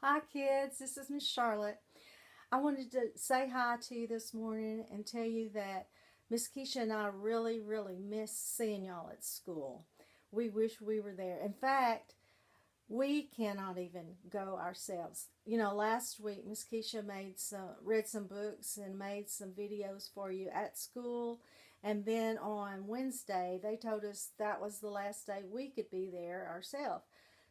Hi kids, this is Miss Charlotte. I wanted to say hi to you this morning and tell you that Miss Keisha and I really miss seeing y'all at school. We wish we were there. In fact, we cannot even go ourselves. You know, last week Miss Keisha read some books and made some videos for you at school, and then on Wednesday they told us that was the last day we could be there ourselves.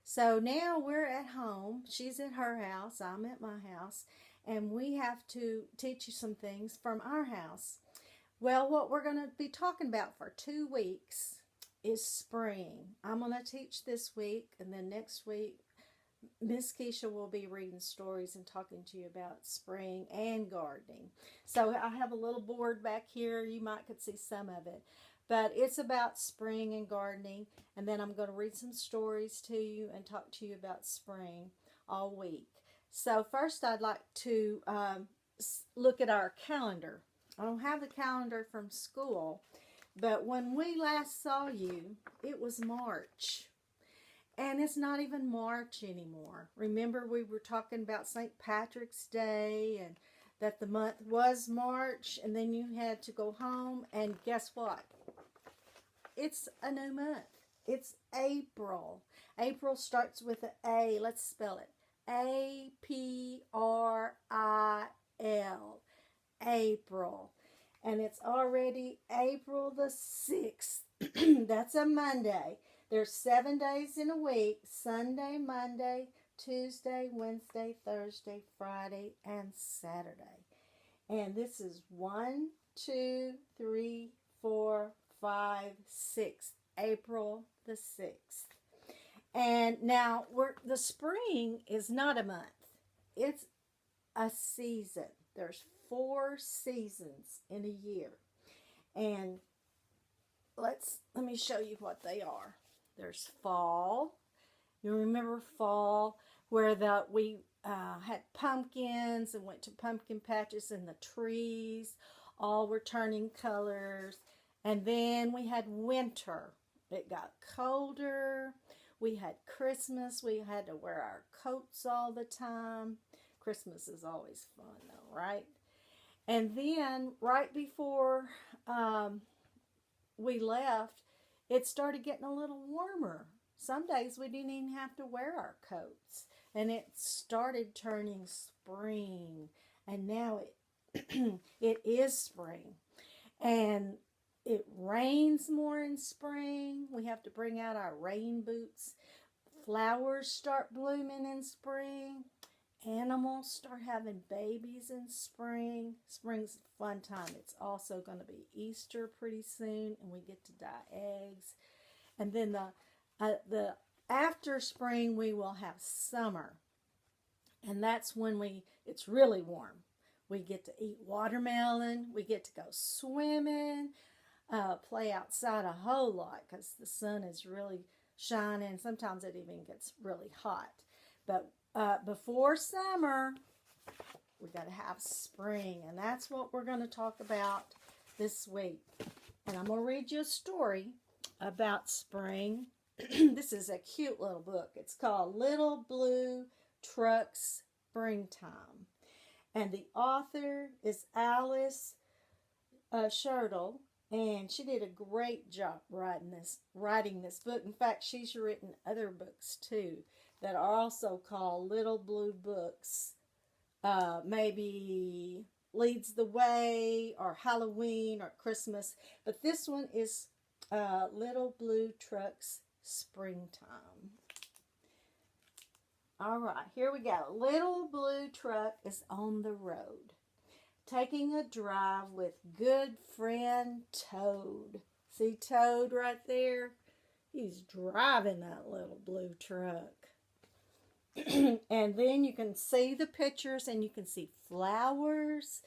So now we're at home. She's at her house, I'm at my house, and we have to teach you some things from our house. Well, what we're going to be talking about for 2 weeks is spring. I'm going to teach this week, and then next week, Miss Keisha will be reading stories and talking to you about spring and gardening. So I have a little board back here. You might could see some of it. But it's about spring and gardening, and then I'm going to read some stories to you and talk to you about spring all week. So first I'd like to look at our calendar. I don't have the calendar from school, but when we last saw you, it was March. And it's not even March anymore. Remember, we were talking about St. Patrick's Day and that the month was March, and then you had to go home, and guess what? It's a new month. It's April. April starts with an A. Let's spell it. April. April. And it's already April the 6th. That's a Monday. There's 7 days in a week: Sunday, Monday, Tuesday, Wednesday, Thursday, Friday, and Saturday. And this is 1, 2, 3, 4, 5, 6. April the 6th. And now the spring is not a month. It's a season. There's 4 seasons in a year. And let me show you what they are. There's fall. You remember fall, where we had pumpkins and went to pumpkin patches, and the trees all were turning colors. And then we had winter. It got colder. We had Christmas. We had to wear our coats all the time. Christmas is always fun though, right? And then right before we left, it started getting a little warmer. Some days we didn't even have to wear our coats. And it started turning spring. And now it is spring. And it rains more in spring. We have to bring out our rain boots. Flowers start blooming in spring. Animals start having babies in spring. Spring's a fun time. It's also going to be Easter pretty soon, and we get to dye eggs. And then the after spring we will have summer, and that's when it's really warm. We get to eat watermelon. We get to go swimming, play outside a whole lot because the sun is really shining. Sometimes it even gets really hot, but before summer, we got to have spring, and that's what we're going to talk about this week. And I'm going to read you a story about spring. This is a cute little book. It's called Little Blue Truck's Springtime, and the author is Alice Schertle, and she did a great job writing this book. In fact, she's written other books too that are also called Little Blue Books. Maybe Leads the Way, or Halloween, or Christmas. But this one is Little Blue Truck's Springtime. All right, here we go. Little Blue Truck is on the road, taking a drive with good friend Toad. See Toad right there? He's driving that little blue truck. And then you can see the pictures, and you can see flowers,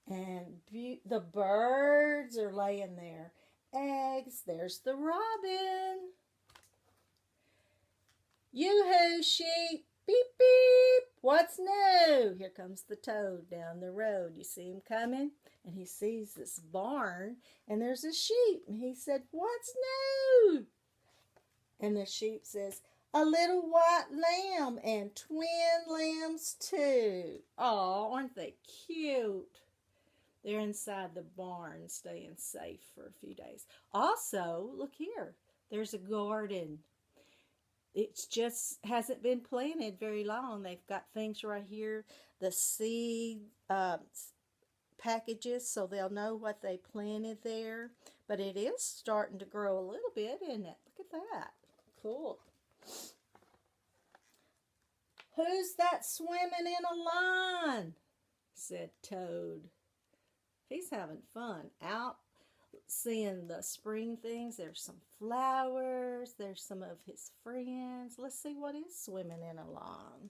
and the birds are laying their eggs. There's the robin. Yoo-hoo, sheep. Beep, beep. What's new? Here comes the toad down the road. You see him coming? And he sees this barn, and there's a sheep. And he said, "What's new?" And the sheep says, a little white lamb and twin lambs too. Oh, aren't they cute? They're inside the barn staying safe for a few days. Also, look here. There's a garden. It's just hasn't been planted very long. They've got things right here, the seed packages, so they'll know what they planted there. But it is starting to grow a little bit, isn't it? Look at that. Cool. Who's that swimming in a line? Said Toad. He's having fun out seeing the spring things. There's some flowers. There's some of his friends. Let's see what is swimming in a line.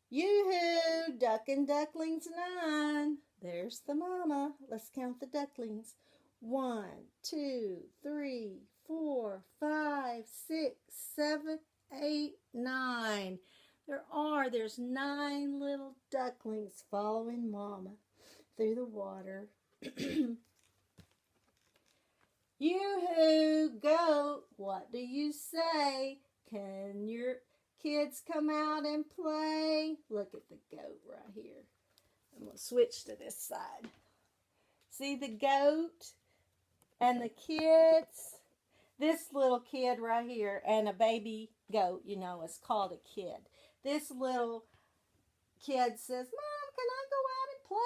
Yoo-hoo! Duck and ducklings 9. There's the mama. Let's count the ducklings. 1, 2, 3, 4, 5, 6, 7, 8, 9. There's 9 little ducklings following mama through the water. Yoo-hoo, goat, what do you say? Can your kids come out and play? Look at the goat right here. I'm going to switch to this side. See the goat and the kids? This little kid right here and a baby goat, you know, is called a kid. This little kid says, Mom, can I go out and play?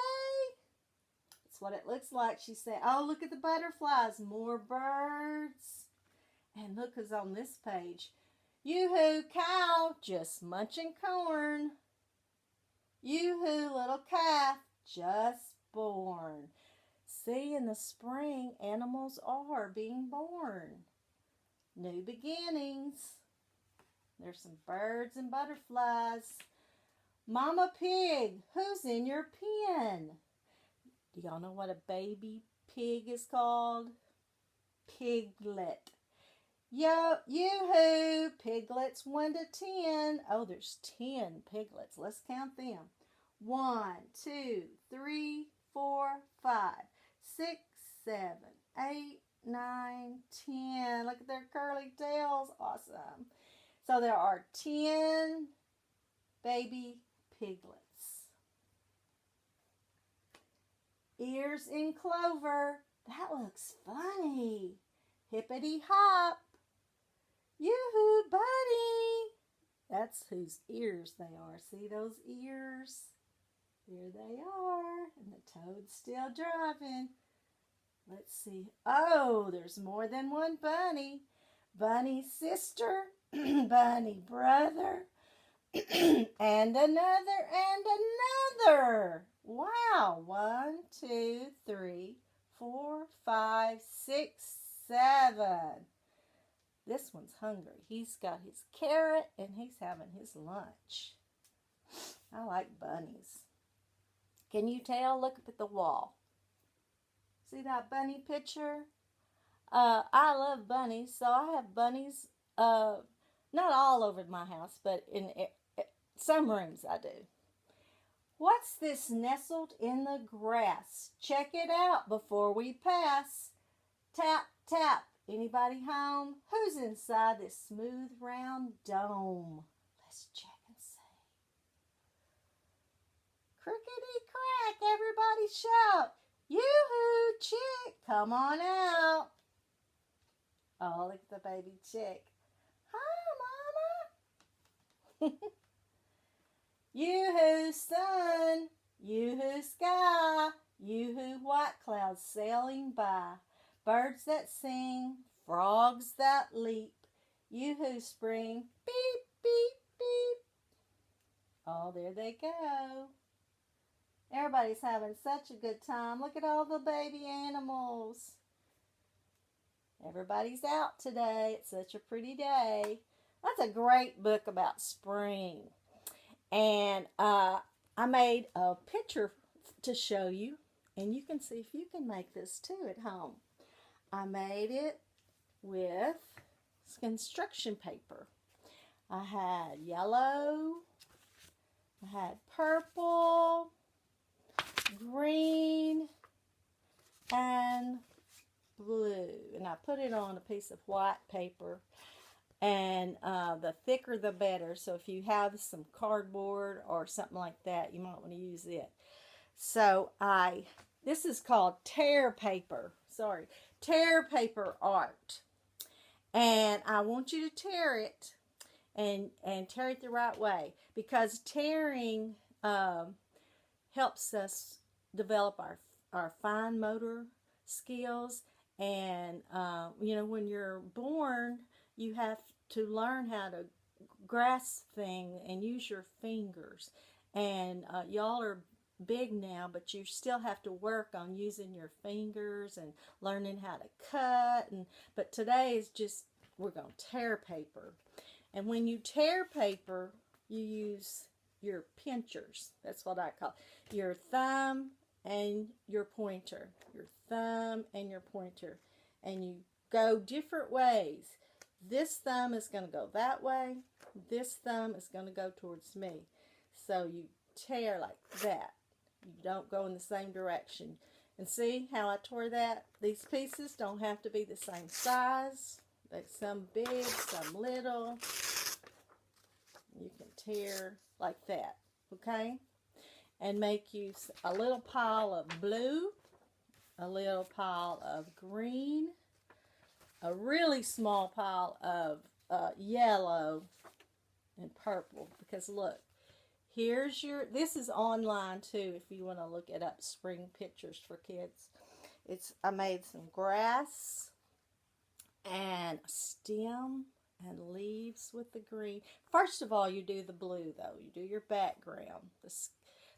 That's what it looks like. She said, oh, look at the butterflies. More birds. And look who's on this page. Yoo-hoo, cow, just munching corn. Yoo-hoo, little calf, just born. See, in the spring, animals are being born. New beginnings. There's some birds and butterflies. Mama pig, who's in your pen? Do y'all know what a baby pig is called? Piglet. Yoo-hoo, piglets 1 to 10. Oh, there's 10 piglets. Let's count them. 1, 2, 3, 4, 5, 6, 7, 8, 9, 10. Look at their curly tails. Awesome. So there are 10 baby piglets. Ears in clover. That looks funny. Hippity hop. Yoo-hoo, buddy. That's whose ears they are. See those ears? There they are. And the toad's still driving. Let's see. Oh, there's more than one bunny. Bunny sister, bunny brother, and another, and another. Wow. 1, 2, 3, 4, 5, 6, 7. This one's hungry. He's got his carrot and he's having his lunch. I like bunnies. Can you tell? Look up at the wall. See that bunny picture? I love bunnies, so I have bunnies, not all over my house, but in some rooms I do. What's this nestled in the grass? Check it out before we pass. Tap, tap. Anybody home? Who's inside this smooth round dome? Let's check and see. Crickety crack, everybody shout. Yoo-hoo, chick, come on out. Oh, look at the baby chick. Hi, Mama. Yoo-hoo, sun. Yoo-hoo, sky. Yoo-hoo, white clouds sailing by. Birds that sing. Frogs that leap. Yoo-hoo, spring. Beep, beep, beep. Oh, there they go. Everybody's having such a good time. Look at all the baby animals. Everybody's out today. It's such a pretty day. That's a great book about spring. And I made a picture to show you. And you can see if you can make this too at home. I made it with construction paper. I had yellow. I had purple, green, and blue. And I put it on a piece of white paper. And the thicker the better. So if you have some cardboard or something like that, you might want to use it. So this is called tear paper. Sorry, tear paper art. And I want you to tear it and tear it the right way, because tearing helps us develop our fine motor skills. And when you're born, you have to learn how to grasp things and use your fingers. And y'all are big now, but you still have to work on using your fingers and learning how to cut. But today is just, we're going to tear paper. And when you tear paper, you use your pinchers. That's what I call it. Your thumb and your pointer. Your thumb and your pointer. And you go different ways. This thumb is going to go that way. This thumb is going to go towards me. So you tear like that. You don't go in the same direction. And see how I tore that? These pieces don't have to be the same size. Like some big, some little. You can tear like that, okay? And make you a little pile of blue, a little pile of green, a really small pile of yellow and purple. Because look, here's this is online too if you want to look it up, spring pictures for kids. I made some grass and a stem and leaves with the green. First of all, you do the blue though. You do your background,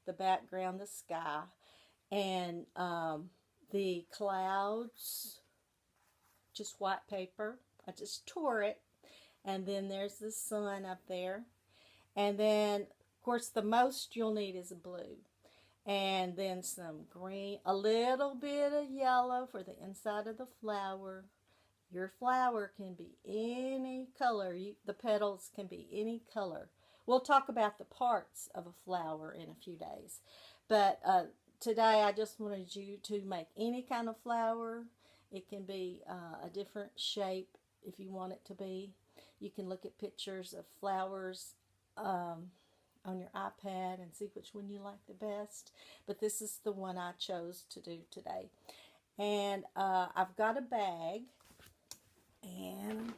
the background, the sky, and the clouds, just white paper. I just tore it, and then there's the sun up there, and then of course the most you'll need is a blue, and then some green, a little bit of yellow for the inside of the flower. Your flower can be any color. The petals can be any color. We'll talk about the parts of a flower in a few days. But today I just wanted you to make any kind of flower. It can be a different shape if you want it to be. You can look at pictures of flowers on your iPad and see which one you like the best. But this is the one I chose to do today. And I've got a bag. And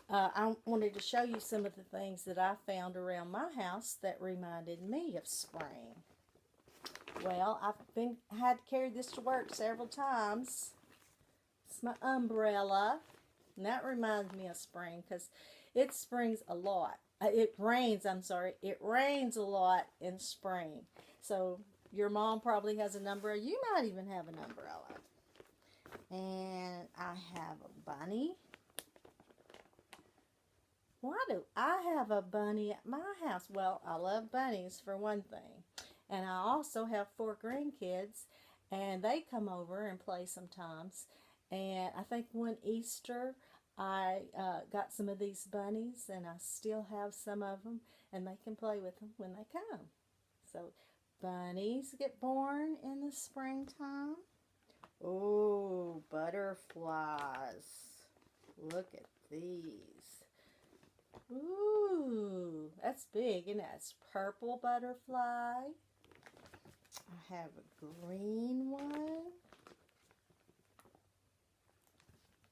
I wanted to show you some of the things that I found around my house that reminded me of spring. Well, I've had to carry this to work several times. It's my umbrella, and that reminds me of spring because it springs a lot. It rains a lot in spring. So your mom probably has an umbrella. You might even have an umbrella. And I have a bunny. Why do I have a bunny at my house? Well, I love bunnies for one thing. And I also have 4 grandkids, and they come over and play sometimes. And I think one Easter, I got some of these bunnies, and I still have some of them, and they can play with them when they come. So bunnies get born in the springtime. Oh, butterflies. Look at these. Ooh, that's big, isn't it? It's purple butterfly. I have a green one.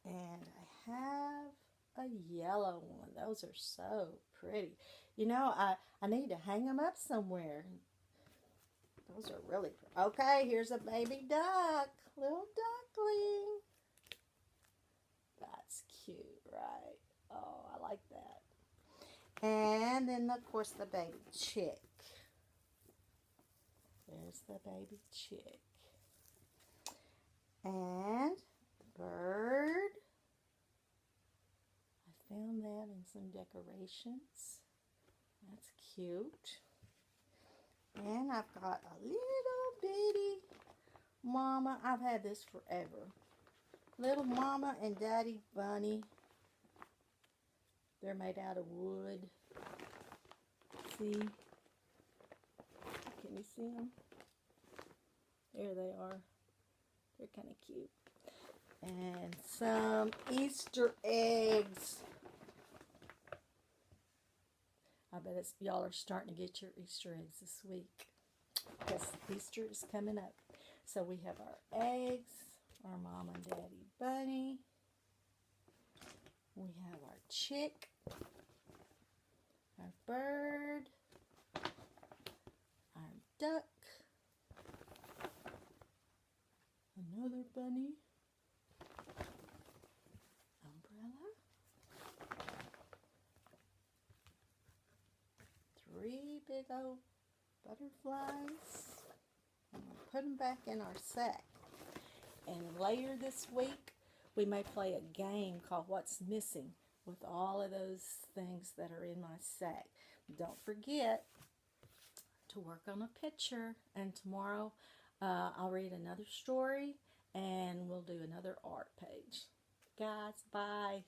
And I have a yellow one. Those are so pretty. You know, I need to hang them up somewhere. Those are really pretty. Okay, here's a baby duck. Little duckling. That's cute, right? Oh, I like that. And then, of course, the baby chick. There's the baby chick. And bird. I found that in some decorations. That's cute. And I've got a little bitty mama. I've had this forever. Little mama and daddy bunny. They're made out of wood. See? Can you see them? There they are. They're kind of cute. and some Easter eggs. I bet y'all are starting to get your Easter eggs this week because Easter is coming up. So we have our eggs, our Mom and Daddy bunny. We have our chick, our bird, our duck, another bunny, umbrella, 3 big old butterflies. I'm going to put them back in our sack. And later this week, we may play a game called What's Missing with all of those things that are in my sack. Don't forget to work on a picture. And tomorrow, I'll read another story and we'll do another art page. Guys, bye.